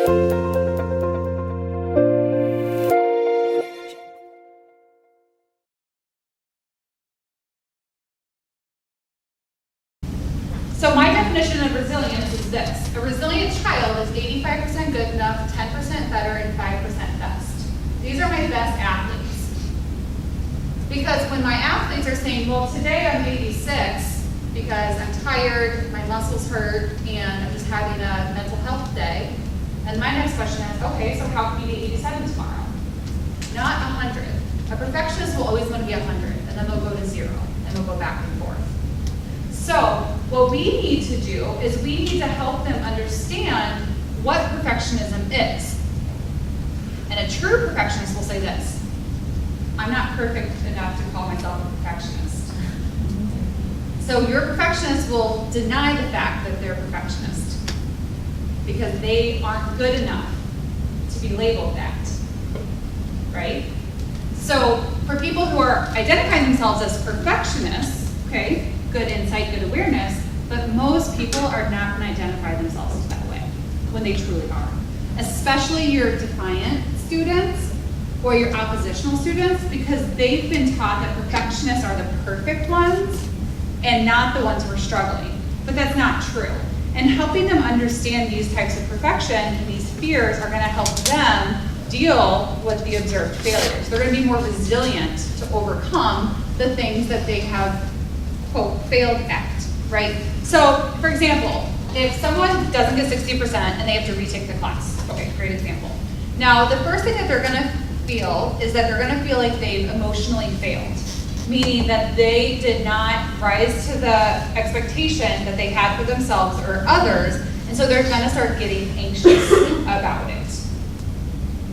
So my definition of resilience is this. A resilient child is 85% good enough, 10% better, and 5% best. These are my best athletes. Because when my athletes are saying, well, today I'm 86 because I'm tired, my muscles hurt, and I'm just having a mental health day. And my next question is, okay, so how can you be 87 tomorrow? Not 100. A perfectionist will always want to be 100, and then they'll go to 0, and they'll go back and forth. So what we need to do is we need to help them understand what perfectionism is. And a true perfectionist will say this: I'm not perfect enough to call myself a perfectionist. So your perfectionist will deny the fact that they're a perfectionist because they aren't good enough to be labeled that, right? So for people who are identifying themselves as perfectionists, okay, good insight, good awareness, but most people are not going to identify themselves that way when they truly are. Especially your defiant students or your oppositional students, because they've been taught that perfectionists are the perfect ones and not the ones who are struggling. But that's not true. And helping them understand these types of perfection and these fears are going to help them deal with the observed failures. They're going to be more resilient to overcome the things that they have, quote, failed at, right? So, for example, if someone doesn't get 60% and they have to retake the class, okay, great example. Now, the first thing that they're gonna feel is that they're gonna feel like they've emotionally failed, meaning that they did not rise to the expectation that they had for themselves or others, and so they're gonna start getting anxious about it.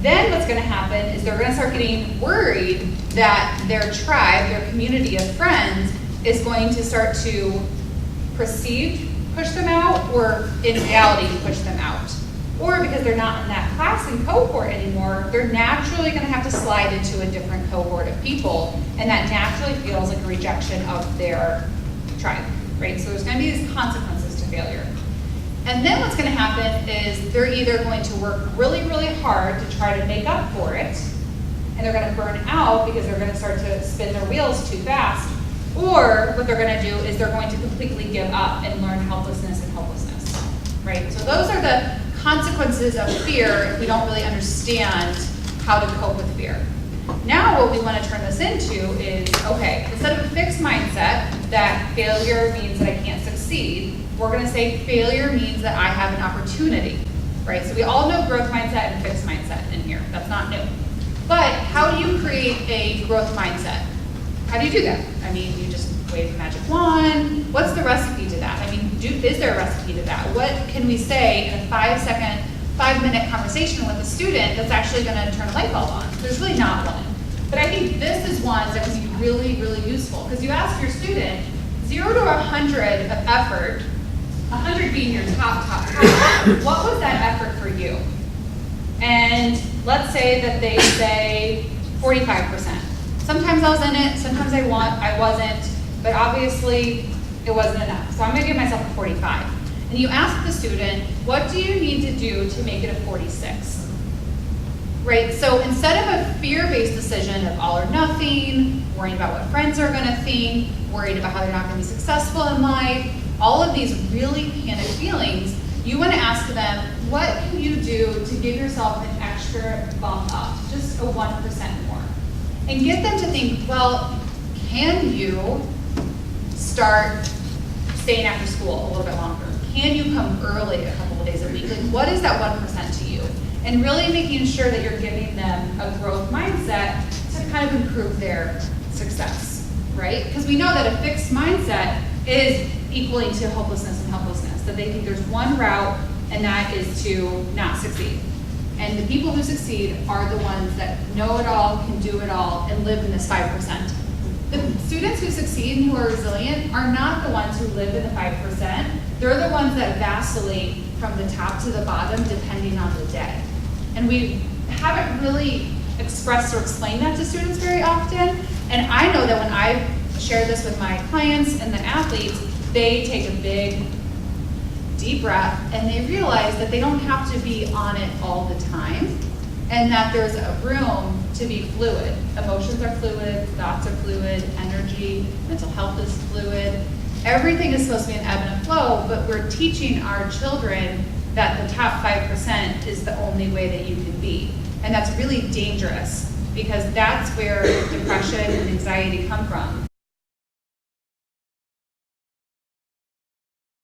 Then what's gonna happen is they're gonna start getting worried that their tribe, their community of friends, is going to start to push them out, or in reality push them out. Or because they're not in that class and cohort anymore, they're naturally going to have to slide into a different cohort of people, and that naturally feels like a rejection of their tribe, right? So there's going to be these consequences to failure. And then what's going to happen is they're either going to work really, really hard to try to make up for it, and they're going to burn out because they're going to start to spin their wheels too fast. Or what they're going to do is they're going to completely give up and learn helplessness and hopelessness, right? So those are the consequences of fear if we don't really understand how to cope with fear. Now what we want to turn this into is, okay, instead of a fixed mindset that failure means that I can't succeed, we're going to say failure means that I have an opportunity, right? So we all know growth mindset and fixed mindset in here. That's not new. But how do you create a growth mindset? How do you do that? I mean, you just wave a magic wand. What's the recipe to that? I mean, is there a recipe to that? What can we say in a 5-minute conversation with a student that's actually going to turn a light bulb on? There's really not one. But I think this is one that can be really, really useful, because you ask your student 0 to 100 of effort, 100 being your top. What was that effort for you? And let's say that they say 45%. Sometimes I was in it, sometimes I wasn't, but obviously it wasn't enough. So I'm gonna give myself a 45. And you ask the student, what do you need to do to make it a 46? Right, so instead of a fear-based decision of all or nothing, worrying about what friends are gonna think, worried about how they're not gonna be successful in life, all of these really panic feelings, you wanna ask them, what can you do to give yourself an extra bump up, just a 1% more? And get them to think, well, can you start staying after school a little bit longer? Can you come early a couple of days a week? Like, what is that 1% to you? And really making sure that you're giving them a growth mindset to kind of improve their success, right? Because we know that a fixed mindset is equaling to hopelessness and helplessness, that they think there's one route, and that is to not succeed. And the people who succeed are the ones that know it all, can do it all, and live in this 5%. The students who succeed and who are resilient are not the ones who live in the 5%. They're the ones that vacillate from the top to the bottom depending on the day. And we haven't really expressed or explained that to students very often. And I know that when I share this with my clients and the athletes, they take a big deep breath, and they realize that they don't have to be on it all the time, and that there's a room to be fluid. Emotions are fluid, thoughts are fluid, energy, mental health is fluid. Everything is supposed to be an ebb and flow, but we're teaching our children that the top 5% is the only way that you can be. And that's really dangerous, because that's where depression and anxiety come from.